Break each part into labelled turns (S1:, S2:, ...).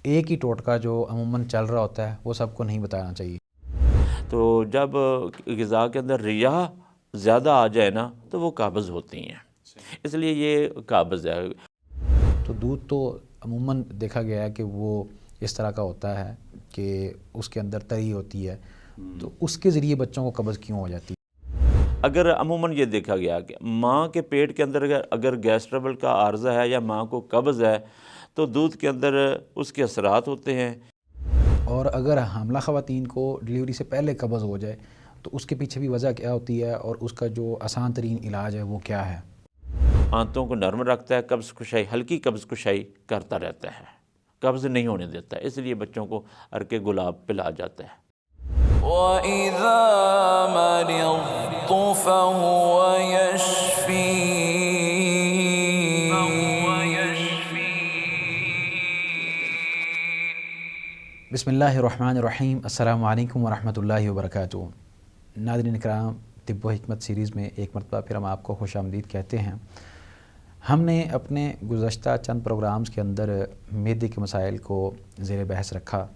S1: ایک ہی ٹوٹکا جو عموماً چل رہا ہوتا ہے وہ سب کو نہیں بتانا چاہیے۔
S2: تو جب غذا کے اندر ریاح زیادہ آ جائے نا تو وہ قابض ہوتی ہیں، اس لیے یہ قابض ہے۔
S1: تو دودھ تو عموماً دیکھا گیا ہے کہ وہ اس طرح کا ہوتا ہے کہ اس کے اندر تری ہوتی ہے، تو اس کے ذریعے بچوں کو قبض کیوں ہو جاتی ہے؟
S2: اگر عموماً یہ دیکھا گیا کہ ماں کے پیٹ کے اندر اگر گیس ٹربل کا عارضہ ہے یا ماں کو قبض ہے تو دودھ کے اندر اس کے اثرات ہوتے ہیں۔
S1: اور اگر حاملہ خواتین کو ڈلیوری سے پہلے قبض ہو جائے تو اس کے پیچھے بھی وجہ کیا ہوتی ہے اور اس کا جو آسان ترین علاج ہے وہ کیا ہے؟
S2: آنتوں کو نرم رکھتا ہے، قبض کشائی، ہلکی قبض کشائی کرتا رہتا ہے، قبض نہیں ہونے دیتا ہے، اس لیے بچوں کو عرق گلاب پلا جاتا ہے۔
S3: وَإِذَا مَرِضْتُ فَهُوَ يَشْفِينِ۔
S1: بسم اللہ الرحمن الرحیم، السلام علیکم ورحمۃ اللہ وبرکاتہ۔ ناظرین کرام، طب و حکمت سیریز میں ایک مرتبہ پھر ہم آپ کو خوش آمدید کہتے ہیں۔ ہم نے اپنے گزشتہ چند پروگرامز کے اندر معدے کے مسائل کو زیر بحث رکھا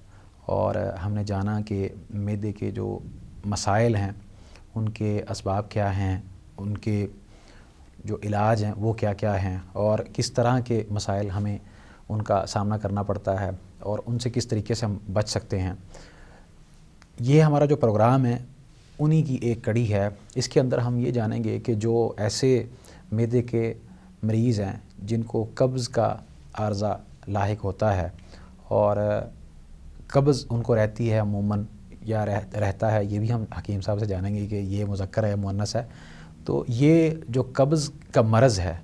S1: اور ہم نے جانا کہ معدے کے جو مسائل ہیں ان کے اسباب کیا ہیں، ان کے جو علاج ہیں وہ کیا کیا ہیں اور کس طرح کے مسائل ہمیں ان کا سامنا کرنا پڑتا ہے اور ان سے کس طریقے سے ہم بچ سکتے ہیں۔ یہ ہمارا جو پروگرام ہے انہی کی ایک کڑی ہے۔ اس کے اندر ہم یہ جانیں گے کہ جو ایسے معدے کے مریض ہیں جن کو قبض کا عارضہ لاحق ہوتا ہے اور قبض ان کو رہتی ہے عموماً یا رہتا ہے، یہ بھی ہم حکیم صاحب سے جانیں گے کہ یہ مذکر ہے مؤنث ہے۔ تو یہ جو قبض کا مرض ہے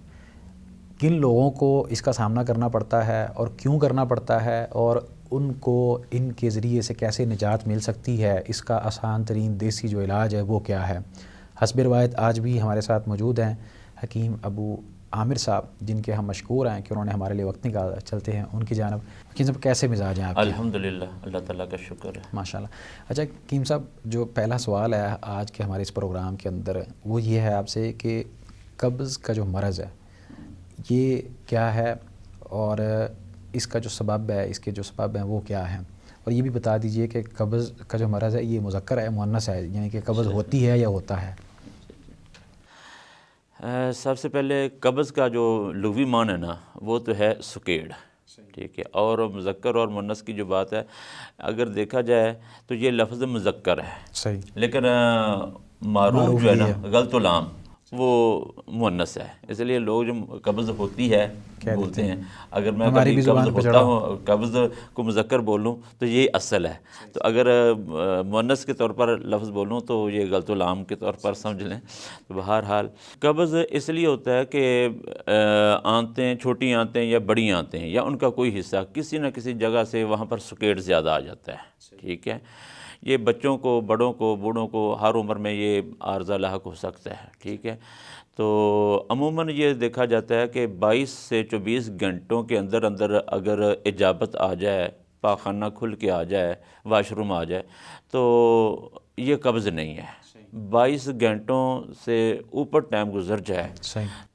S1: کن لوگوں کو اس کا سامنا کرنا پڑتا ہے اور کیوں کرنا پڑتا ہے اور ان کو ان کے ذریعے سے کیسے نجات مل سکتی ہے، اس کا آسان ترین دیسی جو علاج ہے وہ کیا ہے۔ حسب روایت آج بھی ہمارے ساتھ موجود ہیں حکیم ابو عامر صاحب، جن کے ہم مشکور ہیں کہ انہوں نے ہمارے لیے وقت نکالا۔ چلتے ہیں ان کی جانب۔ حکیم صاحب کیسے مزاج ہیں آپ کے؟
S2: الحمدللہ، اللہ تعالیٰ کا شکر ہے،
S1: ماشاءاللہ۔ اچھا حکیم صاحب، جو پہلا سوال ہے آج کے ہمارے اس پروگرام کے اندر وہ یہ ہے آپ سے کہ قبض کا جو مرض ہے یہ کیا ہے اور اس کا جو سبب ہے، اس کے جو سبب ہیں وہ کیا ہیں، اور یہ بھی بتا دیجئے کہ قبض کا جو مرض ہے یہ مذکر ہے مؤنث ہے، یعنی کہ قبض ہوتی ہے یا ہوتا ہے؟
S2: سب سے پہلے قبض کا جو لغوی معنی ہے نا وہ تو ہے سکیڑ، ٹھیک ہے، اور مذکر اور مؤنث کی جو بات ہے اگر دیکھا جائے تو یہ لفظ مذکر ہے،
S1: صحیح،
S2: لیکن معروف جو ہے نا غلط و لام وہ مؤنث ہے، اس لیے لوگ جو قبض ہوتی ہے بولتے ہیں، اگر میں کبھی قبض ہوتا ہوں، قبض کو مذکر بولوں تو یہ اصل ہے، تو اگر مؤنث کے طور پر لفظ بولوں تو یہ غلط و لام کے طور پر سمجھ لیں۔ تو بہرحال قبض اس لیے ہوتا ہے کہ آنتیں، چھوٹی آنتیں یا بڑی آنتیں یا ان کا کوئی حصہ کسی نہ کسی جگہ سے وہاں پر سکیڑ زیادہ آ جاتا ہے، ٹھیک ہے۔ یہ بچوں کو، بڑوں کو، بوڑھوں کو ہر عمر میں یہ عارضہ لاحق ہو سکتا ہے، ٹھیک ہے۔ تو عموماً یہ دیکھا جاتا ہے کہ 22 سے 24 گھنٹوں کے اندر اندر اگر اجابت آ جائے، پاخانہ کھل کے آ جائے، واش روم آ جائے تو یہ قبض نہیں ہے۔ 22 گھنٹوں سے اوپر ٹائم گزر جائے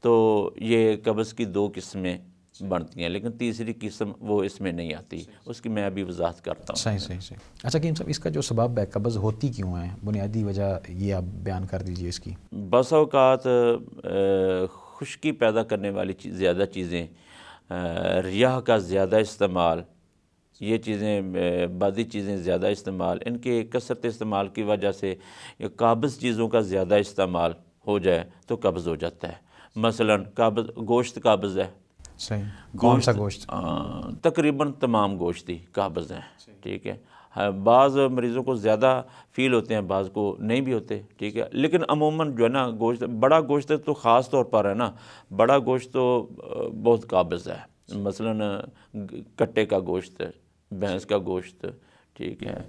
S2: تو یہ قبض کی 2 قسمیں بنتی ہیں، لیکن تیسری قسم وہ اس میں نہیں آتی، اس کی میں ابھی وضاحت کرتا ہوں۔
S1: صحیح۔ اچھا حکیم صاحب، اس کا جو سبب ہے قبض ہوتی کیوں ہے، بنیادی وجہ یہ آپ بیان کر دیجئے اس کی۔
S2: بعض اوقات خشکی پیدا کرنے والی زیادہ چیزیں، ریاح کا زیادہ استعمال، یہ چیزیں، بعضی چیزیں زیادہ استعمال، ان کے کثرت استعمال کی وجہ سے یہ قابض چیزوں کا زیادہ استعمال ہو جائے تو قبض ہو جاتا ہے۔ مثلاً گوشت قابض ہے،
S1: صحیح، کون سا گوشت؟
S2: تقریباً تمام گوشت ہی قابض ہیں، ٹھیک ہے۔ بعض مریضوں کو زیادہ فیل ہوتے ہیں، بعض کو نہیں بھی ہوتے، ٹھیک ہے، لیکن عموماً جو ہے نا گوشت، بڑا گوشت تو خاص طور پر ہے نا، بڑا گوشت تو بہت قابض ہے، مثلاً کٹے کا گوشت، بھینس کا گوشت، ٹھیک ہے۔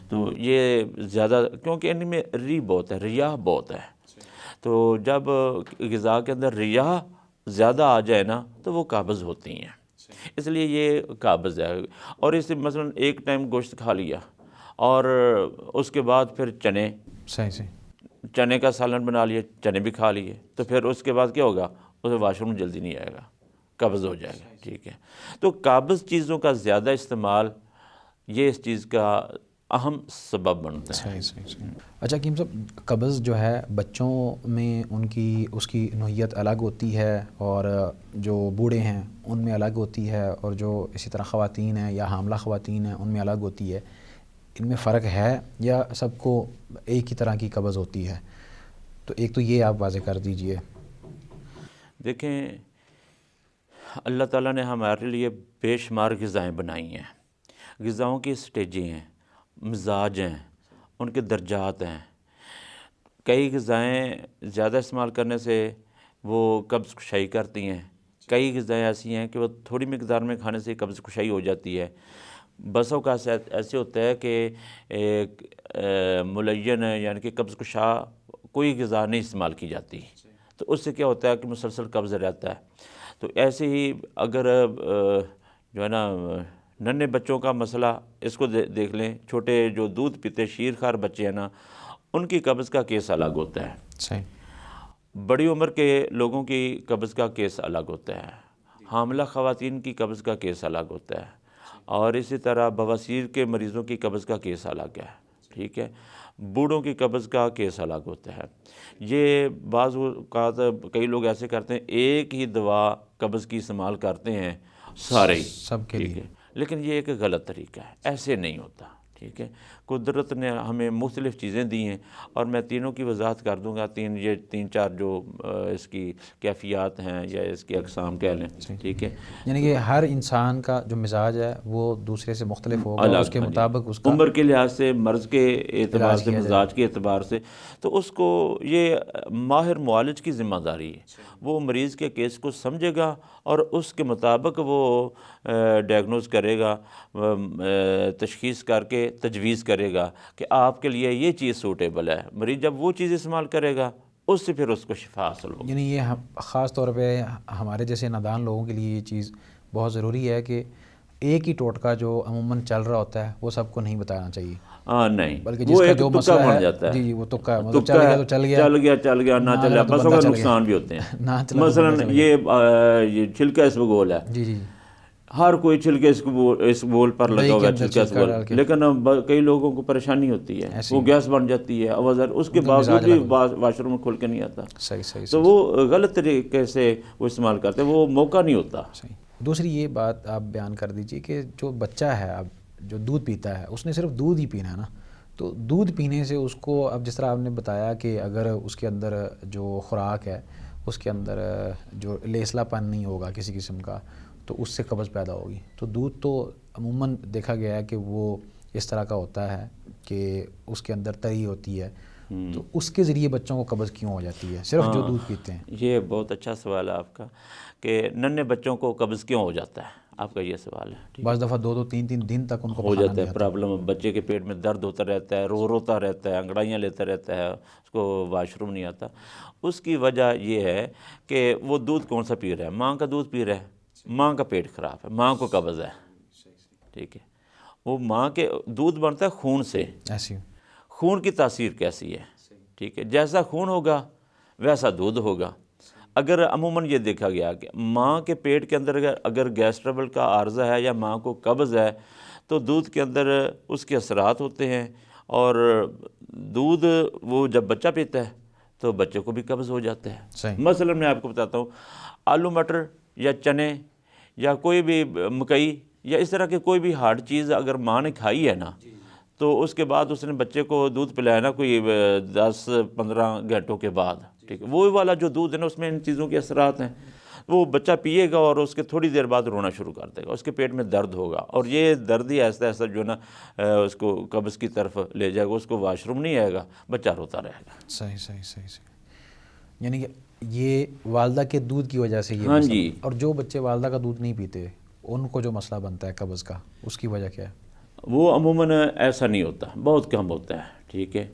S2: تو یہ زیادہ، کیونکہ ان میں ری بہت ہے، ریاح بہت ہے، تو جب غذا کے اندر ریاح زیادہ آ جائے نا تو وہ قابض ہوتی ہیں، اس لیے یہ قابض ہے۔ اور اس مثلاً ایک ٹائم گوشت کھا لیا اور اس کے بعد پھر چنے کا سالن بنا لیے، چنے بھی کھا لیے، تو پھر اس کے بعد کیا ہوگا، اسے واش روم جلدی نہیں آئے گا، قبض ہو جائے گا، ٹھیک ہے۔ تو قابض چیزوں کا زیادہ استعمال یہ اس چیز کا اہم سبب بنتا ہے۔
S1: صحیح۔ اچھا حکیم صاحب، قبض جو ہے بچوں میں اس کی نوعیت الگ ہوتی ہے، اور جو بوڑھے ہیں ان میں الگ ہوتی ہے، اور جو اسی طرح خواتین ہیں یا حاملہ خواتین ہیں ان میں الگ ہوتی ہے، ان میں فرق ہے یا سب کو ایک ہی طرح کی قبض ہوتی ہے؟ تو ایک تو یہ آپ واضح کر دیجئے۔
S2: دیکھیں، اللہ تعالیٰ نے ہمارے لیے بے شمار غذائیں بنائی ہیں۔ غذاؤں کی سٹیجیں ہیں، مزاج ہیں، ان کے درجات ہیں۔ کئی غذائیں زیادہ استعمال کرنے سے وہ قبض کشائی کرتی ہیں، کئی غذائیں ایسی ہیں کہ وہ تھوڑی مقدار میں کھانے سے قبض کشائی ہو جاتی ہے۔ بس اوقات ایسے ہوتا ہے کہ ملین یعنی کہ قبض کشا کوئی غذا نہیں استعمال کی جاتی، تو اس سے کیا ہوتا ہے کہ مسلسل قبض رہتا ہے۔ تو ایسے ہی اگر جو ہے نا ننھے بچوں کا مسئلہ اس کو دیکھ لیں، چھوٹے جو دودھ پیتے شیر خوار بچے ہیں نا، ان کی قبض کا کیس الگ ہوتا ہے۔
S1: صحیح۔
S2: بڑی عمر کے لوگوں کی قبض کا کیس الگ ہوتا ہے، حاملہ خواتین کی قبض کا کیس الگ ہوتا ہے، اور اسی طرح بواسیر کے مریضوں کی قبض کا کیس الگ ہے، ٹھیک ہے۔ بوڑھوں کی قبض کا کیس الگ ہوتا ہے۔ یہ بعض اوقات کئی لوگ ایسے کرتے ہیں، ایک ہی دوا قبض کی استعمال کرتے ہیں سارے ہی،
S1: سب کے لیے،
S2: لیکن یہ ایک غلط طریقہ ہے، ایسے نہیں ہوتا، ٹھیک ہے۔ قدرت نے ہمیں مختلف چیزیں دی ہیں، اور میں تینوں کی وضاحت کر دوں گا، تین چار جو اس کی کیفیات ہیں یا اس کی اقسام کہہ لیں، ٹھیک ہے۔
S1: یعنی کہ ہر انسان کا جو مزاج ہے وہ دوسرے سے مختلف ہوگا، اس کے مطابق اس کا
S2: عمر کے لحاظ سے، مرض کے اعتبار سے، مزاج کے اعتبار سے، تو اس کو یہ ماہر معالج کی ذمہ داری ہے، وہ مریض کے کیس کو سمجھے گا اور اس کے مطابق وہ ڈائگنوز کرے گا، تشخیص کر کے تجویز کرے گا کہ آپ کے لیے یہ چیز سوٹیبل ہے۔ مریض جب وہ چیز استعمال کرے گا، اس سے پھر اس کو شفا حاصل ہوگی۔
S1: یعنی یہ خاص طور پہ ہمارے جیسے نادان لوگوں کے لیے یہ چیز بہت ضروری ہے کہ ایک ہی ٹوٹکا جو عموماً چل رہا ہوتا ہے وہ سب کو نہیں بتانا چاہیے۔
S2: نہیں،
S1: بلکہ جس کا جو مسئلہ
S2: بن جاتا ہے،
S1: جی وہ تکا، مطلب چل گیا تو چل گیا،
S2: چل گیا، نہ چلا بس ہوگا، نقصان بھی ہوتے ہیں۔ مثلا یہ چھلکا اسبگول ہے،
S1: جی جی،
S2: ہر کوئی چھلکے اس بول پر لگا ہوا ہے، چھلکا اسبگول، لیکن کئی لوگوں کو پریشانی ہوتی ہے، وہ گیس بن جاتی ہے، اس کے باوجود بھی واش روم کھول کے نہیں آتا۔
S1: صحیح۔
S2: تو وہ غلط طریقے سے وہ استعمال کرتے ہیں، وہ موقع نہیں ہوتا۔
S1: صحیح۔ دوسری یہ بات آپ بیان کر دیجئے کہ جو بچہ ہے اب جو دودھ پیتا ہے، اس نے صرف دودھ ہی پینا ہے نا، تو دودھ پینے سے اس کو، اب جس طرح آپ نے بتایا کہ اگر اس کے اندر جو خوراک ہے اس کے اندر جو لیسلا پن نہیں ہوگا کسی قسم کا، تو اس سے قبض پیدا ہوگی۔ تو دودھ تو عموماً دیکھا گیا ہے کہ وہ اس طرح کا ہوتا ہے کہ اس کے اندر تری ہوتی ہے، تو اس کے ذریعے بچوں کو قبض کیوں ہو جاتی ہے صرف جو دودھ پیتے ہیں؟
S2: یہ بہت اچھا سوال ہے آپ کا کہ ننھے بچوں کو قبض کیوں ہو جاتا ہے، آپ کا یہ سوال ہے۔
S1: بعض دفعہ 2-3 دن تک ان کو
S2: ہو جاتا ہے پرابلم، بچے کے پیٹ میں درد ہوتا رہتا ہے، روتا رہتا ہے، انگڑائیاں لیتا رہتا ہے، اس کو واش روم نہیں آتا۔ اس کی وجہ یہ ہے کہ وہ دودھ کون سا پی رہا ہے، ماں کا دودھ پی رہا ہے، ماں کا پیٹ خراب ہے، ماں کو قبض ہے، ٹھیک ہے۔ وہ ماں کے دودھ بنتا ہے خون سے،
S1: ایسی
S2: خون کی تاثیر کیسی ہے، ٹھیک ہے، جیسا خون ہوگا ویسا دودھ ہوگا۔ اگر عموماً یہ دیکھا گیا کہ ماں کے پیٹ کے اندر اگر گیس ٹربل کا عارضہ ہے یا ماں کو قبض ہے، تو دودھ کے اندر اس کے اثرات ہوتے ہیں، اور دودھ وہ جب بچہ پیتا ہے تو بچے کو بھی قبض ہو جاتا ہے۔ مثلا میں آپ کو بتاتا ہوں، آلو مٹر یا چنے یا کوئی بھی مکئی یا اس طرح کی کوئی بھی ہارڈ چیز اگر ماں نے کھائی ہے نا، تو اس کے بعد اس نے بچے کو دودھ پلایا نا کوئی 10-15 گھنٹوں کے بعد، ٹھیک ہے، وہ والا جو دودھ ہے نا اس میں ان چیزوں کے اثرات ہیں، وہ بچہ پیے گا اور اس کے تھوڑی دیر بعد رونا شروع کر دے گا، اس کے پیٹ میں درد ہوگا، اور یہ درد ہی ایسا جو ہے نا اس کو قبض کی طرف لے جائے گا، اس کو واش روم نہیں آئے گا، بچہ روتا رہے گا۔
S1: صحیح۔ یعنی کہ یہ والدہ کے دودھ کی وجہ سے یہ
S2: ہاں
S1: مسئلہ،
S2: جی۔
S1: اور جو بچے والدہ کا دودھ نہیں پیتے ان کو جو مسئلہ بنتا ہے قبض کا، اس کی وجہ کیا ہے؟
S2: وہ عموماً ایسا نہیں ہوتا، بہت کم ہوتا ہے، ٹھیک ہے،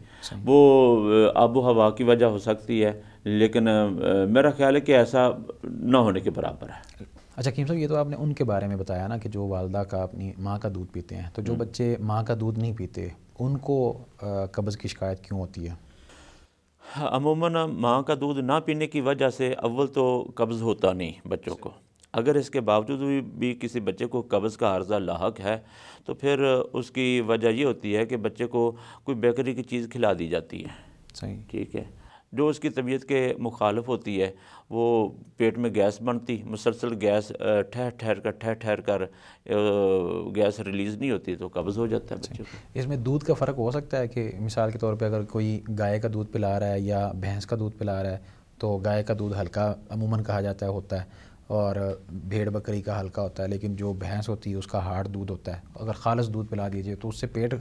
S2: وہ آب و ہوا کی وجہ ہو سکتی ہے، لیکن میرا خیال ہے کہ ایسا نہ ہونے کے برابر ہے۔
S1: اچھا حکیم صاحب، یہ تو آپ نے ان کے بارے میں بتایا نا کہ جو والدہ کا اپنی ماں کا دودھ پیتے ہیں، تو جو بچے ماں کا دودھ نہیں پیتے ان کو قبض کی شکایت کیوں ہوتی ہے؟
S2: عموماً ماں کا دودھ نہ پینے کی وجہ سے اول تو قبض ہوتا نہیں بچوں کو، اگر اس کے باوجود بھی کسی بچے کو قبض کا عارضہ لاحق ہے تو پھر اس کی وجہ یہ ہوتی ہے کہ بچے کو کوئی بیکری کی چیز کھلا دی جاتی ہے،
S1: صحیح،
S2: ٹھیک ہے، جو اس کی طبیعت کے مخالف ہوتی ہے، وہ پیٹ میں گیس بنتی، مسلسل گیس ٹھہر کر گیس ریلیز نہیں ہوتی تو قبض ہو جاتا ہے بچے کو۔
S1: اس میں دودھ کا فرق ہو سکتا ہے کہ مثال کے طور پہ اگر کوئی گائے کا دودھ پلا رہا ہے یا بھینس کا دودھ پلا رہا ہے تو گائے کا دودھ ہلکا عموماً کہا جاتا ہے ہوتا ہے اور بھیڑ بکری کا ہلکا ہوتا ہے، لیکن جو بھینس ہوتی ہے اس کا ہارڈ دودھ ہوتا ہے، اگر خالص دودھ پلا دیجیے تو اس سے پیٹ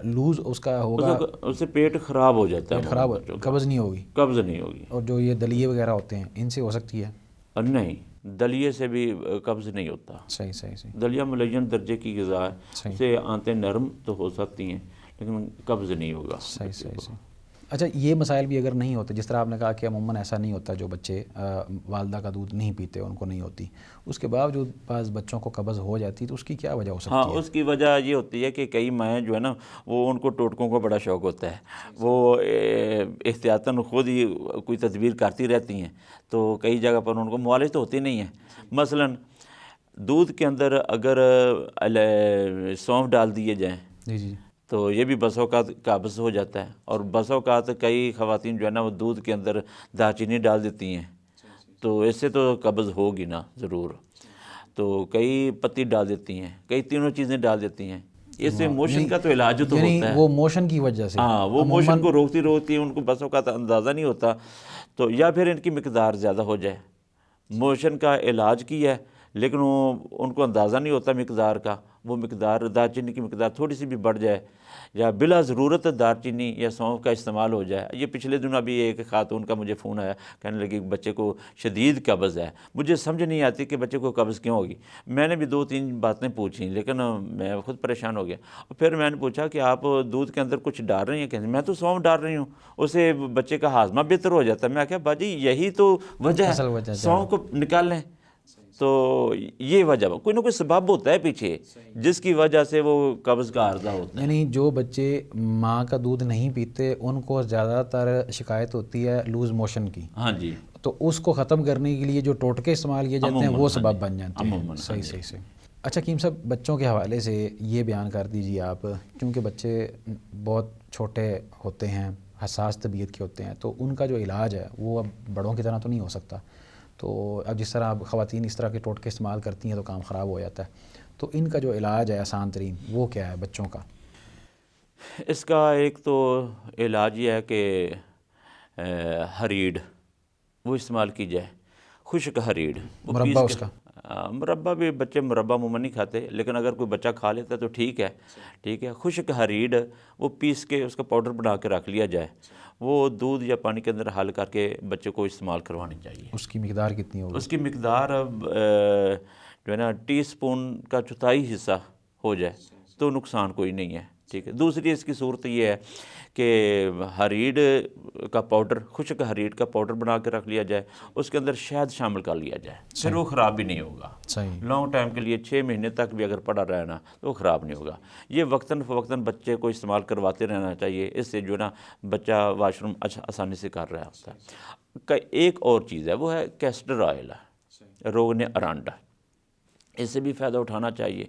S1: لوز اس کا ہوگا،
S2: اس سے پیٹ خراب ہو جاتا ہے،
S1: پیٹ خراب قبض نہیں ہوگی،
S2: قبض نہیں ہوگی۔
S1: اور جو یہ دلیے وغیرہ ہوتے ہیں ان سے ہو سکتی ہے؟
S2: نہیں، دلیے سے بھی قبض نہیں ہوتا۔
S1: صحیح صحیح صحیح،
S2: دلیہ ملین درجے کی غذا ہے،
S1: صحیح،
S2: اس سے آنتیں نرم تو ہو سکتی ہیں لیکن قبض نہیں ہوگا۔
S1: صحیح صحیح صحیح۔ اچھا، یہ مسائل بھی اگر نہیں ہوتے، جس طرح آپ نے کہا کہ عموماً ایسا نہیں ہوتا، جو بچے والدہ کا دودھ نہیں پیتے ان کو نہیں ہوتی، اس کے باوجود بعض بچوں کو قبض ہو جاتی تو اس کی کیا وجہ ہو سکتی ہے؟
S2: ہاں، اس کی وجہ یہ ہوتی ہے کہ کئی مائیں جو ہے نا وہ ان کو ٹوٹکوں کو بڑا شوق ہوتا ہے، وہ احتیاطاً خود ہی کوئی تدبیر کرتی رہتی ہیں، تو کئی جگہ پر ان کو معالج تو ہوتی نہیں ہے۔ مثلاً دودھ کے اندر اگر سونف ڈال دیے جائیں
S1: جی جی،
S2: تو یہ بھی بسا اوقات قابض ہو جاتا ہے، اور بسا اوقات کئی خواتین جو ہے نا وہ دودھ کے اندر دار چینی ڈال دیتی ہیں، تو اس سے تو قبض ہوگی نا ضرور، تو کئی پتی ڈال دیتی ہیں، کئی تینوں چیزیں ڈال دیتی ہیں، اس سے موشن کا تو علاج تو ہوتا ہے،
S1: وہ موشن کی وجہ سے،
S2: ہاں وہ موشن کو روکتی ہیں، ان کو بسا اوقات اندازہ نہیں ہوتا، تو یا پھر ان کی مقدار زیادہ ہو جائے، موشن کا علاج کیا ہے لیکن وہ ان کو اندازہ نہیں ہوتا مقدار کا، وہ مقدار دار چینی کی مقدار تھوڑی سی بھی بڑھ جائے یا بلا ضرورت دار چینی یا سونف کا استعمال ہو جائے۔ یہ پچھلے دنوں ابھی ایک خاتون کا مجھے فون آیا، کہنے لگی کہ بچے کو شدید قبض ہے، مجھے سمجھ نہیں آتی کہ بچے کو قبض کیوں ہوگی۔ میں نے بھی 2-3 باتیں پوچھیں لیکن میں خود پریشان ہو گیا، اور پھر میں نے پوچھا کہ آپ دودھ کے اندر کچھ ڈال رہی ہیں؟ کہ میں تو سونف ڈال رہی ہوں، اس سے بچے کا ہاضمہ بہتر ہو جاتا ہے۔ میں کہا باجی یہی تو وجہ ہے، سونف کو نکال لیں۔ تو یہ وجہ کوئی نہ کوئی سبب ہوتا ہے پیچھے جس کی وجہ سے وہ قبض کا عارضہ ہوتا ہے۔
S1: یعنی جو بچے ماں کا دودھ نہیں پیتے ان کو زیادہ تر شکایت ہوتی ہے لوز موشن کی،
S2: ہاں جی،
S1: تو اس کو ختم کرنے کے لیے جو ٹوٹکے استعمال کیے جاتے ہیں وہ سبب بن جاتے ہیں۔ صحیح صحیح صحیح۔ اچھا کیم صاحب، بچوں کے حوالے سے یہ بیان کر دیجیے آپ، کیونکہ بچے بہت چھوٹے ہوتے ہیں، حساس طبیعت کے ہوتے ہیں، تو ان کا جو علاج ہے وہ اب بڑوں کی طرح تو نہیں ہو سکتا، تو اب جس طرح خواتین اس طرح کے ٹوٹکے استعمال کرتی ہیں تو کام خراب ہو جاتا ہے، تو ان کا جو علاج ہے آسان ترین وہ کیا ہے بچوں کا؟
S2: اس کا ایک تو علاج یہ ہے کہ ہریڑ وہ استعمال کی جائے، خشک ہریڑ،
S1: مربع اس کا؟
S2: مربع بھی بچے مربع عموماً نہیں کھاتے، لیکن اگر کوئی بچہ کھا لیتا ہے تو ٹھیک ہے، خشک ہریڑ وہ پیس کے اس کا پاؤڈر بنا کے رکھ لیا جائے، وہ دودھ یا پانی کے اندر حل کر کے بچے کو استعمال کروانی چاہیے۔
S1: اس کی مقدار کتنی ہوگی؟
S2: اس کی مقدار جو ہے نا ٹی سپون کا 1/4 حصہ ہو جائے تو نقصان کوئی نہیں ہے، ٹھیک ہے۔ دوسری اس کی صورت یہ ہے کہ ہریڑ کا پاؤڈر، خشک ہریڑ کا پاؤڈر بنا کے رکھ لیا جائے، اس کے اندر شہد شامل کر لیا جائے، پھر وہ خراب بھی نہیں ہوگا،
S1: صحیح،
S2: لانگ ٹائم کے لیے 6 مہینے تک بھی اگر پڑا رہنا تو وہ خراب نہیں ہوگا۔ یہ وقتاً فوقتاً بچے کو استعمال کرواتے رہنا چاہیے، اس سے جو ہے نا بچہ واش روم آسانی سے کر رہا ہوتا ہے۔ ایک اور چیز ہے وہ ہے کیسٹر آئل ہے، روغن ارانڈا، اس سے بھی فائدہ اٹھانا چاہیے،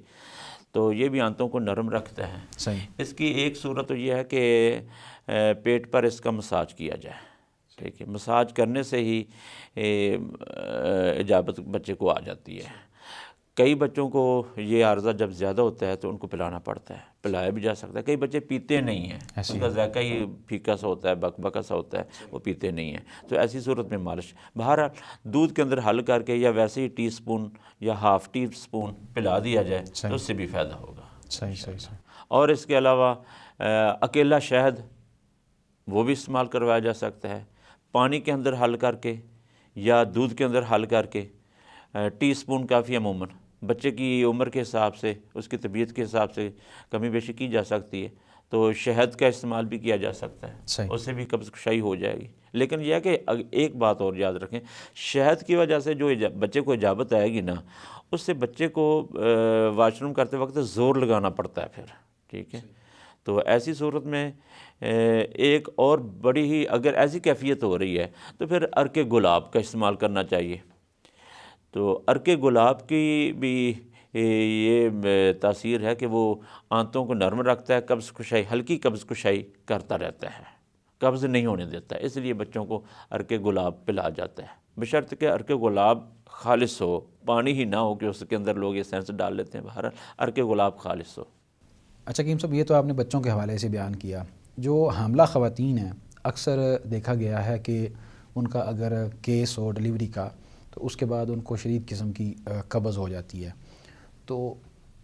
S2: تو یہ بھی آنتوں کو نرم رکھتا ہے۔
S1: صحیح،
S2: اس کی ایک صورت تو یہ ہے کہ پیٹ پر اس کا مساج کیا جائے، ٹھیک ہے، مساج کرنے سے ہی اجابت بچے کو آ جاتی ہے۔ کئی بچوں کو یہ عارضہ جب زیادہ ہوتا ہے تو ان کو پلانا پڑتا ہے، پلایا بھی جا سکتا ہے، کئی بچے پیتے نہیں ہیں، اس کا ذائقہ ہی پھیکا سا ہوتا ہے، بکبکا سا ہوتا ہے، وہ پیتے نہیں ہیں، تو ایسی صورت میں مالش بہرحال دودھ کے اندر حل کر کے یا ویسے ہی ٹی سپون یا ½ ٹی سپون پلا دیا جائے تو اس سے بھی فائدہ ہوگا۔
S1: صحیح صحیح صحیح۔
S2: اور اس کے علاوہ اکیلا شہد وہ بھی استعمال کروایا جا سکتا ہے، پانی کے اندر حل کر کے یا دودھ کے اندر حل کر کے، ٹی سپون کافی عموماً بچے کی عمر کے حساب سے، اس کی طبیعت کے حساب سے کمی بیشی کی جا سکتی ہے، تو شہد کا استعمال بھی کیا جا سکتا ہے، اس سے بھی قبض کشائی ہو جائے گی۔ لیکن یہ ہے کہ ایک بات اور یاد رکھیں، شہد کی وجہ سے جو بچے کو اجابت آئے گی نا، اس سے بچے کو واش روم کرتے وقت زور لگانا پڑتا ہے پھر، ٹھیک ہے۔ تو ایسی صورت میں ایک اور بڑی ہی اگر ایسی کیفیت ہو رہی ہے تو پھر عرق گلاب کا استعمال کرنا چاہیے۔ تو عرق گلاب کی بھی یہ تاثیر ہے کہ وہ آنتوں کو نرم رکھتا ہے، قبض کشائی، ہلکی قبض کشائی کرتا رہتا ہے، قبض نہیں ہونے دیتا ہے، اس لیے بچوں کو عرق گلاب پلایا جاتا ہے، بشرط کہ عرق گلاب خالص ہو، پانی ہی نہ ہو کہ اس کے اندر لوگ یہ سینس ڈال لیتے ہیں، بہرحال عرق گلاب خالص ہو۔
S1: اچھا حکیم صاحب، یہ تو آپ نے بچوں کے حوالے سے بیان کیا، جو حاملہ خواتین ہیں اکثر دیکھا گیا ہے کہ ان کا اگر کیس ہو ڈلیوری کا تو اس کے بعد ان کو شدید قسم کی قبض ہو جاتی ہے، تو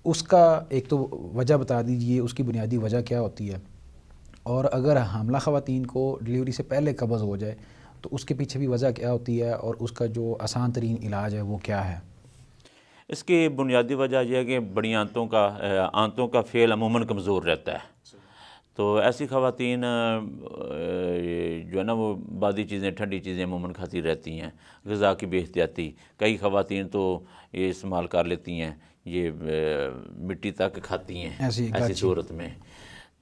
S1: اس کا ایک تو وجہ بتا دیجئے، اس کی بنیادی وجہ کیا ہوتی ہے، اور اگر حاملہ خواتین کو ڈلیوری سے پہلے قبض ہو جائے تو اس کے پیچھے بھی وجہ کیا ہوتی ہے، اور اس کا جو آسان ترین علاج ہے وہ کیا ہے؟
S2: اس کی بنیادی وجہ یہ ہے کہ بڑی آنتوں کا فعل عموماً کمزور رہتا ہے، تو ایسی خواتین جو ہے نا وہ بادی چیزیں، ٹھنڈی چیزیں عموماً کھاتی رہتی ہیں، غذا کی بے احتیاطی، کئی خواتین تو یہ استعمال کر لیتی ہیں، یہ مٹی تک کھاتی ہیں ایسی صورت میں،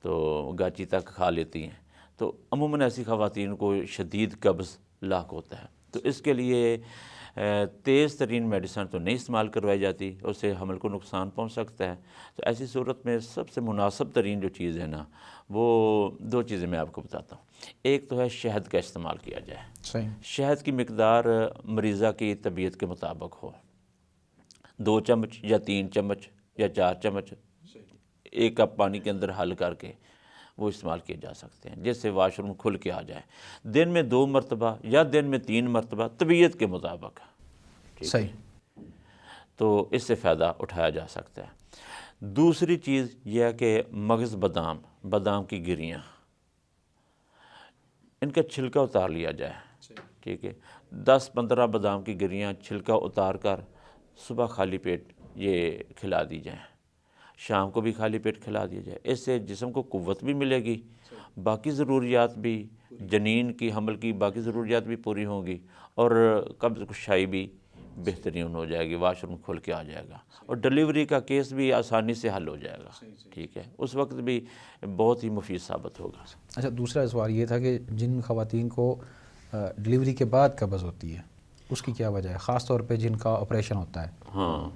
S2: تو گاچی تک کھا لیتی ہیں، تو عموماً ایسی خواتین کو شدید قبض لاحق ہوتا ہے، تو اس کے لیے تیز ترین میڈیسن تو نہیں استعمال کروائی جاتی، اس سے حمل کو نقصان پہنچ سکتا ہے، تو ایسی صورت میں سب سے مناسب ترین جو چیز ہے نا وہ دو چیزیں میں آپ کو بتاتا ہوں۔ ایک تو ہے شہد کا استعمال کیا جائے،
S1: صحیح،
S2: شہد کی مقدار مریضہ کی طبیعت کے مطابق ہو، 2 چمچ یا 3 چمچ یا 4 چمچ ایک کپ پانی کے اندر حل کر کے وہ استعمال کیے جا سکتے ہیں، جس سے واش روم کھل کے آ جائے، دن میں 2 مرتبہ یا دن میں 3 مرتبہ طبیعت کے مطابق،
S1: صحیح،
S2: تو اس سے فائدہ اٹھایا جا سکتا ہے۔ دوسری چیز یہ ہے کہ مغز بادام کی گریاں، ان کا چھلکا اتار لیا جائے، ٹھیک ہے، 10-15 بادام کی گریاں چھلکا اتار کر صبح خالی پیٹ یہ کھلا دی جائیں، شام کو بھی خالی پیٹ کھلا دیا جائے، اس سے جسم کو قوت بھی ملے گی، باقی ضروریات بھی، جنین کی حمل کی باقی ضروریات بھی پوری ہوں گی، اور قبض کشائی بھی بہترین ہو جائے گی، واش روم کھل کے آ جائے گا، اور ڈلیوری کا کیس بھی آسانی سے حل ہو جائے گا، ٹھیک ہے، اس وقت بھی بہت ہی مفید ثابت ہوگا۔
S1: اچھا، دوسرا سوال یہ تھا کہ جن خواتین کو ڈلیوری کے بعد قبض ہوتی ہے اس کی کیا وجہ ہے، خاص طور پہ جن کا آپریشن ہوتا ہے؟
S2: ہاں،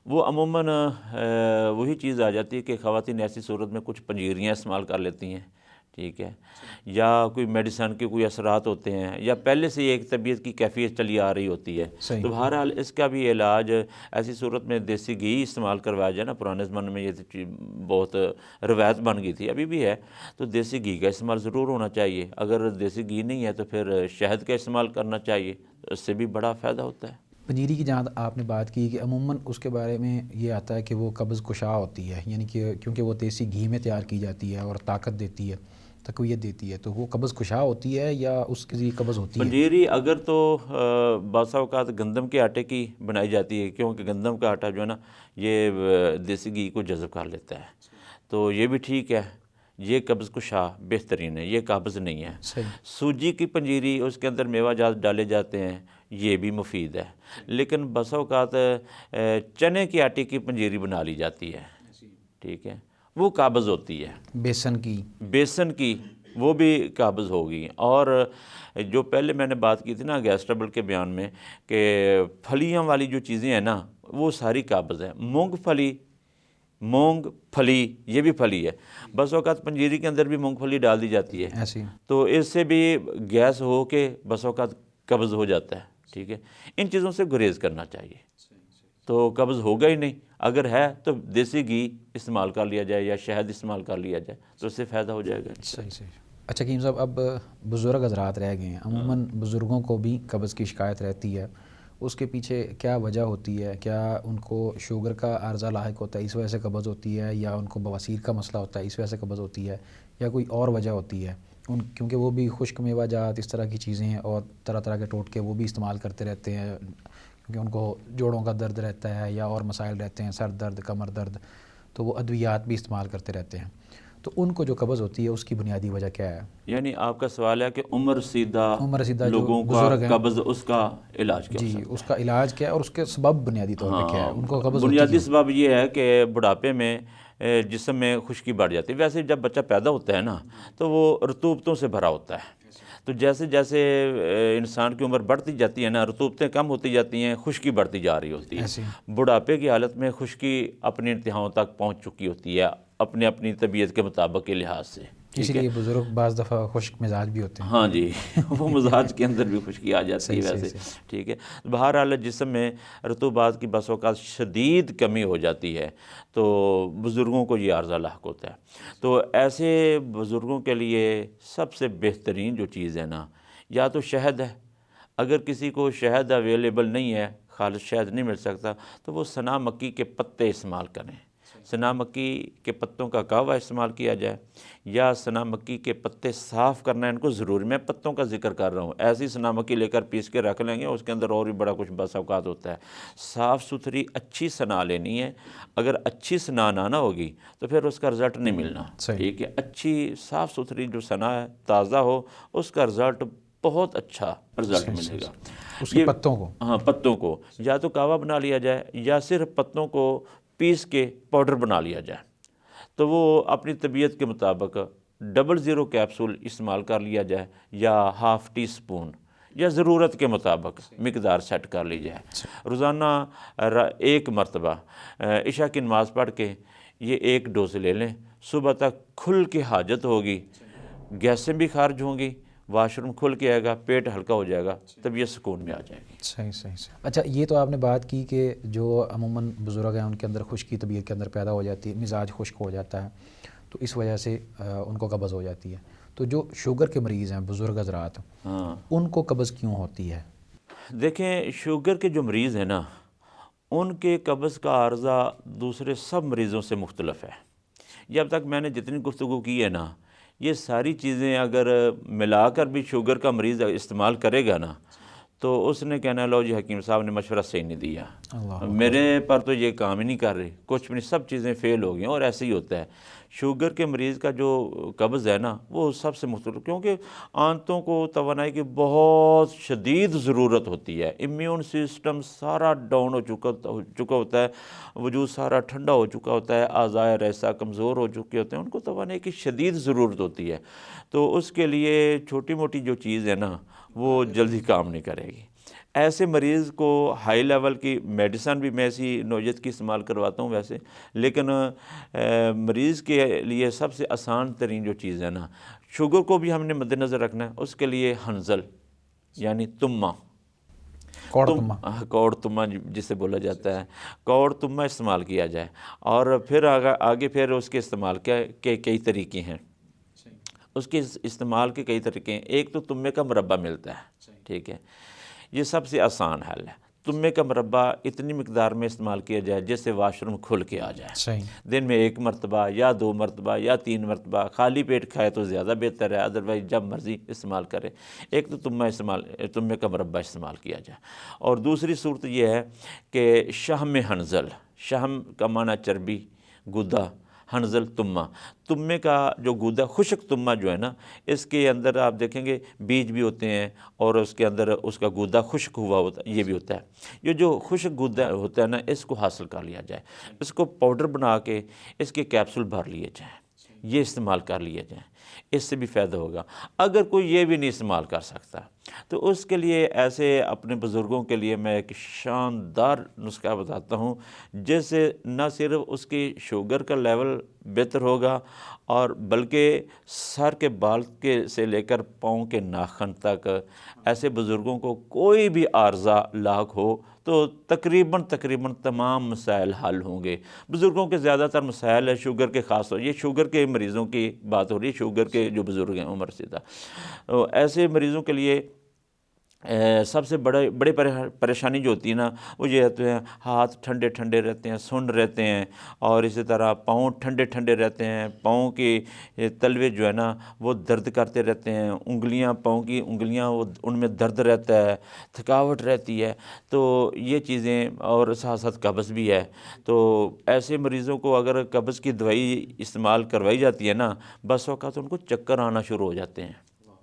S2: وہ عموماً وہی چیز آ جاتی ہے کہ خواتین ایسی صورت میں کچھ پنجیریاں استعمال کر لیتی ہیں، ٹھیک ہے، یا کوئی میڈیسن کے کوئی اثرات ہوتے ہیں، یا پہلے سے ایک طبیعت کی کیفیت چلی آ رہی ہوتی ہے، تو بہرحال اس کا بھی علاج ایسی صورت میں دیسی گھی استعمال کروایا جائے نا، پرانے زمانے میں یہ بہت روایت بن گئی تھی، ابھی بھی ہے، تو دیسی گھی کا استعمال ضرور ہونا چاہیے، اگر دیسی گھی نہیں ہے تو پھر شہد کا استعمال کرنا چاہیے، اس سے بھی بڑا فائدہ ہوتا ہے۔
S1: پنجیری کی جہاں آپ نے بات کی کہ عموماً اس کے بارے میں یہ آتا ہے کہ وہ قبض کشا ہوتی ہے، یعنی کہ کیونکہ وہ دیسی گھی میں تیار کی جاتی ہے اور طاقت دیتی ہے، تقویت دیتی ہے، تو وہ قبض کشا ہوتی ہے یا اس کی قبض ہوتی ہے؟
S2: پنجیری اگر تو بعض اوقات گندم کے آٹے کی بنائی جاتی ہے، کیونکہ گندم کا آٹا جو ہے نا یہ دیسی گھی کو جذب کر لیتا ہے، تو یہ بھی ٹھیک ہے، یہ قبض کشا بہترین ہے، یہ قابض نہیں ہے۔
S1: صحیح،
S2: سوجی کی پنجیری، اس کے اندر میوہ جات ڈالے جاتے ہیں، یہ بھی مفید ہے، لیکن بسا اوقات چنے کے آٹے کی پنجیری بنا لی جاتی ہے، ٹھیک ہے، وہ قابض ہوتی ہے، بیسن کی وہ بھی قابض ہوگی، اور جو پہلے میں نے بات کی تھی نا گیس ٹربل کے بیان میں کہ پھلیاں والی جو چیزیں ہیں نا وہ ساری قابض ہیں، مونگ پھلی یہ بھی پھلی ہے، بس اوقات پنجیری کے اندر بھی مونگ پھلی ڈال دی جاتی ہے، تو اس سے بھی گیس ہو کے بس اوقات قبض ہو جاتا ہے، ٹھیک ہے، ان چیزوں سے گریز کرنا چاہیے، تو قبض ہوگا ہی نہیں، اگر ہے تو دیسی گھی استعمال کر لیا جائے یا شہد استعمال کر لیا جائے تو اس سے فائدہ ہو جائے گا۔
S1: صحیح۔ اچھا حکیم صاحب، اب بزرگ حضرات رہ گئے ہیں، عموماً بزرگوں کو بھی قبض کی شکایت رہتی ہے، اس کے پیچھے کیا وجہ ہوتی ہے؟ کیا ان کو شوگر کا عارضہ لاحق ہوتا ہے اس وجہ سے قبض ہوتی ہے، یا ان کو بواسیر کا مسئلہ ہوتا ہے اس وجہ سے قبض ہوتی ہے، یا کوئی اور وجہ ہوتی ہے؟ کیونکہ وہ بھی خشک میوہ جات اس طرح کی چیزیں ہیں اور طرح طرح کے ٹوٹکے وہ بھی استعمال کرتے رہتے ہیں، کیونکہ ان کو جوڑوں کا درد رہتا ہے یا اور مسائل رہتے ہیں، سر درد، کمر درد، تو وہ ادویات بھی استعمال کرتے رہتے ہیں، تو ان کو جو قبض ہوتی ہے اس کی بنیادی وجہ کیا ہے؟
S2: یعنی آپ کا سوال ہے کہ عمر رسیدہ لوگوں کا قبض، اس کا علاج کیا؟
S1: جی، اس کا علاج کیا ہے اور اس کے سبب بنیادی طور پہ کیا ہے ان کو قبض ہوتی ہے؟
S2: بنیادی سبب یہ ہے کہ بڑھاپے میں جسم میں خشکی بڑھ جاتی ہے، ویسے جب بچہ پیدا ہوتا ہے نا تو وہ رطوبتوں سے بھرا ہوتا ہے، تو جیسے جیسے انسان کی عمر بڑھتی جاتی ہے نا، رطوبتیں کم ہوتی جاتی ہیں، خشکی بڑھتی جا رہی ہوتی ہے، بڑھاپے کی حالت میں خشکی اپنی انتہاؤں تک پہنچ چکی ہوتی ہے اپنی طبیعت کے مطابق کے لحاظ سے،
S1: اسی لیے بزرگ بعض دفعہ خشک مزاج بھی ہوتے ہیں۔
S2: ہاں جی، وہ مزاج کے اندر بھی خشکی آ جاتی ہے ویسے، ٹھیک ہے۔ بہرحال جسم میں رطوبات کی بس اوقات شدید کمی ہو جاتی ہے تو بزرگوں کو یہ عارضہ لاحق ہوتا ہے۔ تو ایسے بزرگوں کے لیے سب سے بہترین جو چیز ہے نا، یا تو شہد ہے، اگر کسی کو شہد اویلیبل نہیں ہے، خالص شہد نہیں مل سکتا، تو وہ سنا مکی کے پتے استعمال کریں، سنا مکی کے پتوں کا قہوہ استعمال کیا جائے، یا سنا مکی کے پتے صاف کرنا ہے ان کو ضروری، میں پتوں کا ذکر کر رہا ہوں، ایسی سنا مکی لے کر پیس کے رکھ لیں گے، اس کے اندر اور بھی بڑا کچھ بس اوقات ہوتا ہے۔ صاف ستھری اچھی سنا لینی ہے، اگر اچھی سنا نہ ہوگی تو پھر اس کا رزلٹ نہیں ملنا، ٹھیک ہے۔ اچھی صاف ستھری جو سنا ہے، تازہ ہو، اس کا رزلٹ بہت اچھا رزلٹ ملے گا۔
S1: اس کے پتوں کو،
S2: ہاں، پتوں کو یا تو قہوہ بنا لیا جائے، یا صرف پتوں کو پیس کے پاؤڈر بنا لیا جائے، تو وہ اپنی طبیعت کے مطابق 00 کیپسول استعمال کر لیا جائے، یا ½ ٹی اسپون، یا ضرورت کے مطابق مقدار سیٹ کر لی جائے۔ روزانہ 1 مرتبہ عشاء کی نماز پڑھ کے یہ 1 ڈوز لے لیں، صبح تک کھل کے حاجت ہوگی، گیسیں بھی خارج ہوں گی، واش روم کھل کے آئے گا، پیٹ ہلکا ہو جائے گا، طبیعت سکون میں آ جائے گی۔
S1: صحیح۔ اچھا، یہ تو آپ نے بات کی کہ جو عموماً بزرگ ہیں ان کے اندر خشکی طبیعت کے اندر پیدا ہو جاتی ہے، مزاج خشک ہو جاتا ہے، تو اس وجہ سے ان کو قبض ہو جاتی ہے۔ تو جو شوگر کے مریض ہیں، بزرگ حضرات، ان کو قبض کیوں ہوتی ہے؟
S2: دیکھیں، شوگر کے جو مریض ہیں نا، ان کے قبض کا عارضہ دوسرے سب مریضوں سے مختلف ہے۔ یہ اب تک میں نے جتنی گفتگو کی ہے نا، یہ ساری چیزیں اگر ملا کر بھی شوگر کا مریض استعمال کرے گا نا، تو اس نے کہنا لو جی حکیم صاحب نے مشورہ صحیح نہیں دیا، میرے پر تو یہ کام ہی نہیں کر رہی، کچھ بھی نہیں، سب چیزیں فیل ہو گئی، اور ایسے ہی ہوتا ہے۔ شوگر کے مریض کا جو قبض ہے نا، وہ سب سے مختلف، کیونکہ آنتوں کو توانائی کی بہت شدید ضرورت ہوتی ہے، امیون سسٹم سارا ڈاؤن ہو چکا ہوتا ہے، وجود سارا ٹھنڈا ہو چکا ہوتا ہے، اعضائے رئیسہ کمزور ہو چکے ہوتے ہیں، ان کو توانائی کی شدید ضرورت ہوتی ہے، تو اس کے لیے چھوٹی موٹی جو چیز ہے نا، وہ جلدی کام نہیں کرے گی۔ ایسے مریض کو ہائی لیول کی میڈیسن بھی میں ایسی نوعیت کی استعمال کرواتا ہوں ویسے، لیکن مریض کے لیے سب سے آسان ترین جو چیز ہے نا، شوگر کو بھی ہم نے مد نظر رکھنا ہے، اس کے لیے ہنزل یعنی تمہ، کوڑ تمہ جسے بولا جاتا ہے، کوڑ تمہ استعمال کیا جائے، اور پھر آگے پھر اس کے استعمال کے کئی طریقے ہیں، اس کے استعمال کے کئی طریقے ہیں۔ ایک تو تمے کا مربع ملتا ہے، ٹھیک ہے، یہ سب سے آسان حل ہے۔ تمے کا مربع اتنی مقدار میں استعمال کیا جائے جس سے واش روم کھل کے آ جائے، دن میں 1 مرتبہ یا 2 مرتبہ یا 3 مرتبہ، خالی پیٹ کھائے تو زیادہ بہتر ہے، ادروائز جب مرضی استعمال کرے۔ ایک تو تمے کا مربع استعمال کیا جائے، اور دوسری صورت یہ ہے کہ شہم حنظل، شہم کا معنی چربی، گودا، حنظل تمے کا جو گودا، خشک تمہ جو ہے نا، اس کے اندر آپ دیکھیں گے بیج بھی ہوتے ہیں، اور اس کے اندر اس کا گودا خشک ہوا ہوتا ہے، یہ بھی ہوتا ہے۔ یہ جو خشک گودا ہوتا ہے نا، اس کو حاصل کر لیا جائے، اس کو پاؤڈر بنا کے اس کے کیپسول بھر لیے جائیں، یہ استعمال کر لیے جائیں، اس سے بھی فائدہ ہوگا۔ اگر کوئی یہ بھی نہیں استعمال کر سکتا تو اس کے لیے ایسے اپنے بزرگوں کے لیے میں ایک شاندار نسخہ بتاتا ہوں، جس سے نہ صرف اس کی شوگر کا لیول بہتر ہوگا، اور بلکہ سر کے بال سے لے کر پاؤں کے ناخن تک ایسے بزرگوں کو کوئی بھی عارضہ لاحق ہو تو تقریباً تمام مسائل حل ہوں گے۔ بزرگوں کے زیادہ تر مسائل ہے شوگر کے، خاص طور یہ شوگر کے مریضوں کی بات ہو رہی ہے، شوگر کے جو بزرگ ہیں عمر رسیدہ، ایسے مریضوں کے لیے سب سے بڑی پریشانی جو ہوتی ہے نا، وہ یہ ہوتے ہیں ہاتھ ٹھنڈے رہتے ہیں، سن رہتے ہیں، اور اسی طرح پاؤں ٹھنڈے رہتے ہیں، پاؤں کے تلوے جو ہے نا وہ درد کرتے رہتے ہیں، پاؤں کی انگلیاں وہ ان میں درد رہتا ہے، تھکاوٹ رہتی ہے، تو یہ چیزیں، اور ساتھ ساتھ قبض بھی ہے۔ تو ایسے مریضوں کو اگر قبض کی دوائی استعمال کروائی جاتی ہے نا، بس اوقات ان کو چکر آنا شروع ہو جاتے ہیں،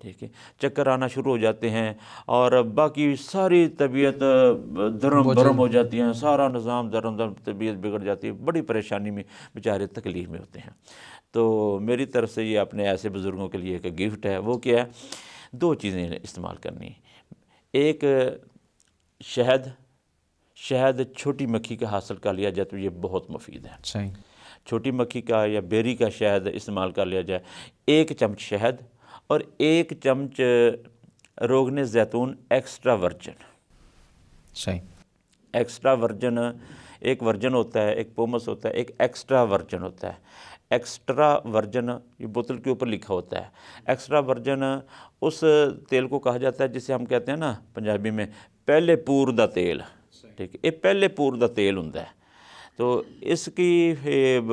S2: ٹھیک ہے، چکر آنا شروع ہو جاتے ہیں، اور باقی ساری طبیعت درم برم ہو جاتی ہیں، سارا نظام درم طبیعت بگڑ جاتی ہے، بڑی پریشانی میں بیچارے تکلیف میں ہوتے ہیں۔ تو میری طرف سے یہ اپنے ایسے بزرگوں کے لیے ایک گفٹ ہے، وہ کیا ہے، دو چیزیں استعمال کرنی ہیں. ایک شہد چھوٹی مکھی کا حاصل کر لیا جائے تو یہ بہت مفید ہے.
S1: صحیح.
S2: چھوٹی مکھی کا یا بیری کا شہد استعمال کر لیا جائے. 1 چمچ شہد اور 1 چمچ روغن زیتون ایکسٹرا ورجن.
S1: صحیح.
S2: ایکسٹرا ورجن ایک ورجن ہوتا ہے، ایک پومس ہوتا ہے، ایک ایکسٹرا ورجن ہوتا ہے. ایکسٹرا ورجن یہ بوتل کے اوپر لکھا ہوتا ہے. ایکسٹرا ورجن اس تیل کو کہا جاتا ہے جسے ہم کہتے ہیں نا پنجابی میں پہلے پور دا تیل. ٹھیک ہے، یہ پہلے پور دا تیل ہوتا ہے. تو اس کی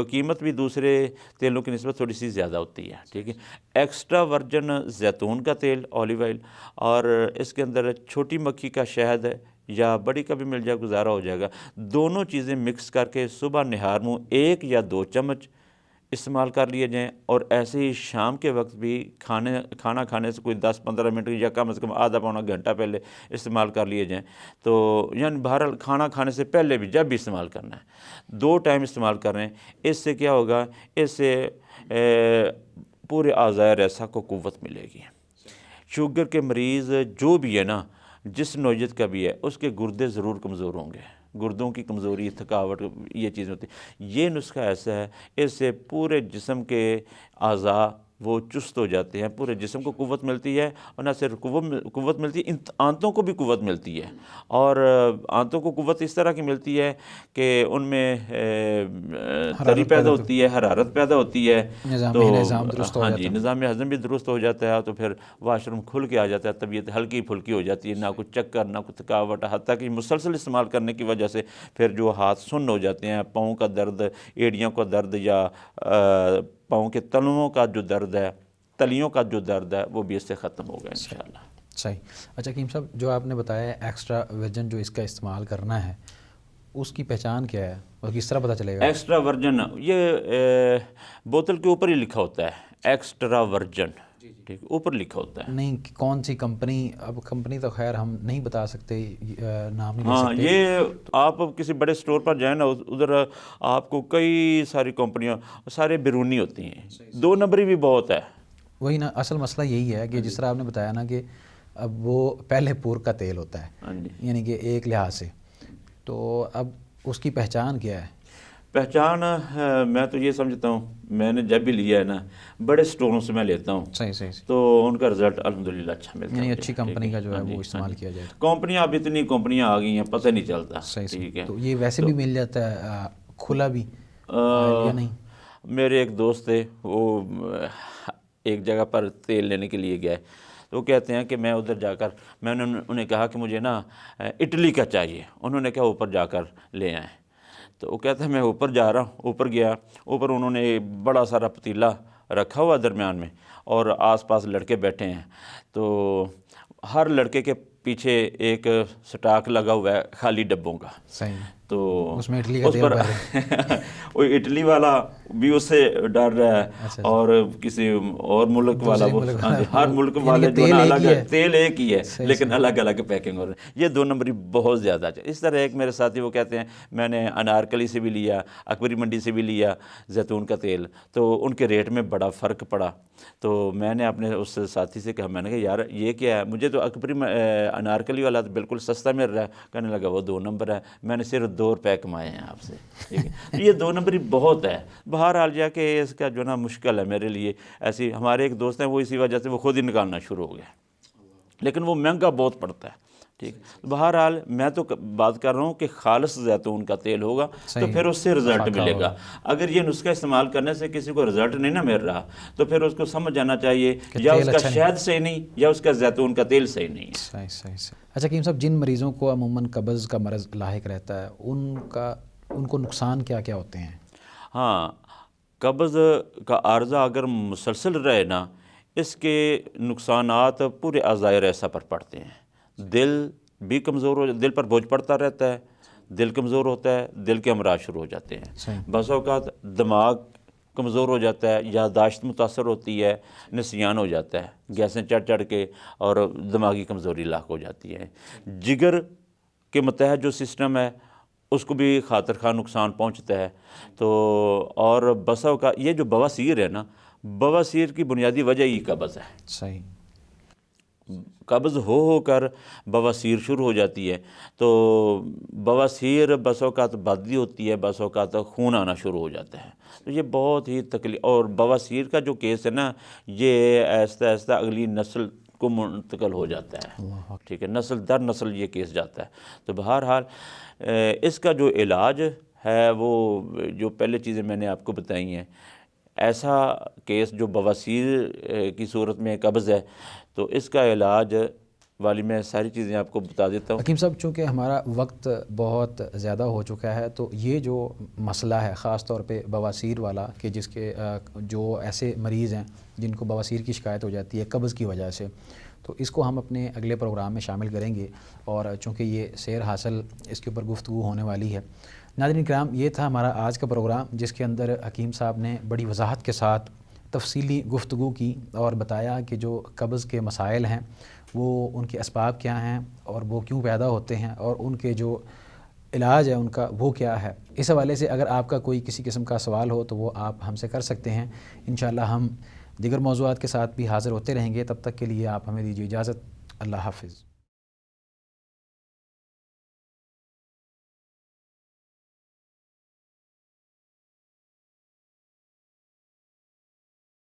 S2: قیمت بھی دوسرے تیلوں کی نسبت تھوڑی سی زیادہ ہوتی ہے. ٹھیک ہے. ایکسٹرا ورجن زیتون کا تیل، اولیو آئل، اور اس کے اندر چھوٹی مکھی کا شہد ہے یا بڑی کا بھی مل جائے گزارا ہو جائے گا. دونوں چیزیں مکس کر کے صبح نہار منہ 1 یا 2 چمچ استعمال کر لیے جائیں، اور ایسے ہی شام کے وقت بھی کھانا کھانے سے کوئی 10-15 منٹ یا کم از کم آدھا پونا گھنٹہ پہلے استعمال کر لیے جائیں. تو یعنی بہرحال کھانا کھانے سے پہلے بھی جب بھی استعمال کرنا ہے 2 ٹائم استعمال کر رہے ہیں. اس سے کیا ہوگا؟ اس سے پورے اعضائے رأسہ کو قوت ملے گی. شوگر کے مریض جو بھی ہے نا، جس نوعیت کا بھی ہے، اس کے گردے ضرور کمزور ہوں گے. گردوں کی کمزوری، تھکاوٹ، یہ چیزیں ہوتی ہیں. یہ نسخہ ایسا ہے، اس سے پورے جسم کے اعضاء وہ چست ہو جاتے ہیں، پورے جسم کو قوت ملتی ہے، اور نہ صرف قوت ملتی ہے، آنتوں کو بھی قوت ملتی ہے. اور آنتوں کو قوت اس طرح کی ملتی ہے کہ ان میں تری پیدا ہوتی ہے، حرارت پیدا ہوتی ہے.
S1: نظام درست ہو
S2: ہاں
S1: جاتا
S2: جی،
S1: ہے.
S2: نظام ہضم بھی درست ہو جاتا ہے. تو پھر واش روم کھل کے آ جاتا ہے، طبیعت ہلکی پھلکی ہو جاتی ہے، نہ کوئی چکر، نہ کوئی تھکاوٹ. حتیٰ کہ مسلسل استعمال کرنے کی وجہ سے پھر جو ہاتھ سن ہو جاتے ہیں، پاؤں کا درد، ایڑیوں کا درد، یا پاؤں کے تلوؤں کا جو درد ہے، تلیوں کا جو درد ہے، وہ بھی اس سے ختم ہوگا انشاءاللہ.
S1: صحیح. اچھا حکیم صاحب، جو آپ نے بتایا ایکسٹرا ورجن جو اس کا استعمال کرنا ہے، اس کی پہچان کیا ہے اور کس طرح پتہ چلے گا؟
S2: ایکسٹرا ورجن یہ بوتل کے اوپر ہی لکھا ہوتا ہے، ایکسٹرا ورجن. ٹھیک، اوپر لکھا ہوتا ہے.
S1: نہیں، کون سی کمپنی؟ اب کمپنی تو خیر ہم نہیں بتا سکتے، نام نہیں لے
S2: ہاں،
S1: سکتے.
S2: یہ آپ کسی بڑے سٹور پر جائیں نا، ادھر آپ کو کئی ساری کمپنیاں سارے بیرونی ہوتی ہیں. 2 نمبری بھی بہت ہے.
S1: وہی نا، اصل مسئلہ یہی ہے کہ جس طرح آپ نے بتایا نا کہ اب وہ پہلے پور کا تیل ہوتا ہے، یعنی کہ ایک لحاظ سے. تو اب اس کی پہچان کیا ہے؟
S2: پہچان میں تو یہ سمجھتا ہوں، میں نے جب بھی لیا ہے نا، بڑے سٹوروں سے میں لیتا ہوں.
S1: صحیح.
S2: تو ان کا رزلٹ الحمدللہ اچھا ملتا ہے.
S1: یعنی اچھی کمپنی کا جو ہے وہ استعمال کیا جائے.
S2: کمپنیاں اب اتنی کمپنیاں آ گئی ہیں، پتہ نہیں چلتا. ٹھیک ہے.
S1: تو یہ ویسے بھی مل جاتا ہے کھلا بھی یا نہیں؟
S2: میرے ایک دوست تھے، وہ ایک جگہ پر تیل لینے کے لیے گئے. تو وہ کہتے ہیں کہ میں ادھر جا کر، میں نے انہیں کہا کہ مجھے نا اٹلی کا چاہیے. انہوں نے کہا اوپر جا کر لے آئیں. تو وہ کہتا ہے میں اوپر جا رہا ہوں. اوپر گیا، اوپر انہوں نے بڑا سارا پتیلا رکھا ہوا درمیان میں، اور آس پاس لڑکے بیٹھے ہیں. تو ہر لڑکے کے پیچھے ایک سٹاک لگا ہوا ہے خالی ڈبوں کا.
S1: صحیح.
S2: تو
S1: اس میں اٹلی کا تیل بھر
S2: وہ اٹلی والا بھی اس سے ڈر رہا ہے، اور کسی اور ملک والا، وہ ہر ملک والے جو نا الگ ہے، تیل ایک ہی ہے لیکن الگ الگ پیکنگ ہو رہی ہے. یہ 2 نمبری بہت زیادہ ہے. اس طرح ایک میرے ساتھی وہ کہتے ہیں میں نے انارکلی سے بھی لیا، اکبری منڈی سے بھی لیا زیتون کا تیل، تو ان کے ریٹ میں بڑا فرق پڑا. تو میں نے اپنے اس ساتھی سے کہا، میں نے کہا یار یہ کیا ہے؟ مجھے تو انارکلی والا تو بالکل سستا مل رہا ہے. کہنے لگا وہ 2 نمبر ہے، میں نے صرف 2 روپے کمائے ہیں آپ سے. ٹھیک ہے. یہ 2 نمبری بہت ہے. بہرحال جا کے اس کا جو نا مشکل ہے میرے لیے. ایسی ہمارے ایک دوست ہیں، وہ اسی وجہ سے وہ خود ہی نکالنا شروع ہو گیا، لیکن وہ مہنگا بہت پڑتا ہے. ٹھیک. بہرحال میں تو بات کر رہا ہوں کہ خالص زیتون کا تیل ہوگا تو پھر اس سے رزلٹ ملے گا. اگر یہ نسخہ استعمال کرنے سے کسی کو رزلٹ نہیں نہ مل رہا، تو پھر اس کو سمجھ جانا چاہیے یا اس کا شہد صحیح نہیں، یا اس کا زیتون کا تیل صحیح نہیں ہے.
S1: صحیح. اچھا حکیم صاحب، جن مریضوں کو عموماً قبض کا مرض لاحق رہتا ہے، ان کو نقصان کیا کیا ہوتے ہیں؟
S2: ہاں، قبض کا عارضہ اگر مسلسل رہے نا، اس کے نقصانات پورے اعضائے رأسہ پر پڑتے ہیں. دل بھی کمزور ہو، دل پر بوجھ پڑتا رہتا ہے، دل کمزور ہوتا ہے، دل کے امراض شروع ہو جاتے ہیں. بعض اوقات دماغ کمزور ہو جاتا ہے، یادداشت متاثر ہوتی ہے، نسیان ہو جاتا ہے، گیسیں چڑھ کے، اور دماغی کمزوری لاحق ہو جاتی ہے. جگر کے متحد جو سسٹم ہے اس کو بھی خاطر خواہ نقصان پہنچتا ہے. تو اور بسا اوقات یہ جو بواسیر ہے نا، بواسیر کی بنیادی وجہ ہی قبض ہے.
S1: صحیح.
S2: قبض ہو کر بواسیر شروع ہو جاتی ہے، تو بواسیر بس اوقات بدی ہوتی ہے، بس اوقات خون آنا شروع ہو جاتا ہے، تو یہ بہت ہی تکلیف، اور بواسیر کا جو کیس ہے نا یہ آہستہ آہستہ اگلی نسل کو منتقل ہو جاتا ہے، ٹھیک ہے، نسل در نسل یہ کیس جاتا ہے۔ تو بہرحال اس کا جو علاج ہے وہ جو پہلے چیزیں میں نے آپ کو بتائی ہیں، ایسا کیس جو بواسیر کی صورت میں قبض ہے تو اس کا علاج والی میں ساری چیزیں آپ کو بتا دیتا ہوں۔
S1: حکیم صاحب چونکہ ہمارا وقت بہت زیادہ ہو چکا ہے، تو یہ جو مسئلہ ہے خاص طور پہ بواسیر والا، کہ جس کے جو ایسے مریض ہیں جن کو بواسیر کی شکایت ہو جاتی ہے قبض کی وجہ سے، تو اس کو ہم اپنے اگلے پروگرام میں شامل کریں گے، اور چونکہ یہ سیر حاصل اس کے اوپر گفتگو ہونے والی ہے۔ ناظرین کرام، یہ تھا ہمارا آج کا پروگرام، جس کے اندر حکیم صاحب نے بڑی وضاحت کے ساتھ تفصیلی گفتگو کی اور بتایا کہ جو قبض کے مسائل ہیں وہ ان کے اسباب کیا ہیں اور وہ کیوں پیدا ہوتے ہیں، اور ان کے جو علاج ہے ان کا وہ کیا ہے۔ اس حوالے سے اگر آپ کا کوئی کسی قسم کا سوال ہو تو وہ آپ ہم سے کر سکتے ہیں۔ انشاءاللہ ہم دیگر موضوعات کے ساتھ بھی حاضر ہوتے رہیں گے، تب تک کے لیے آپ ہمیں دیجیے اجازت۔ اللہ حافظ۔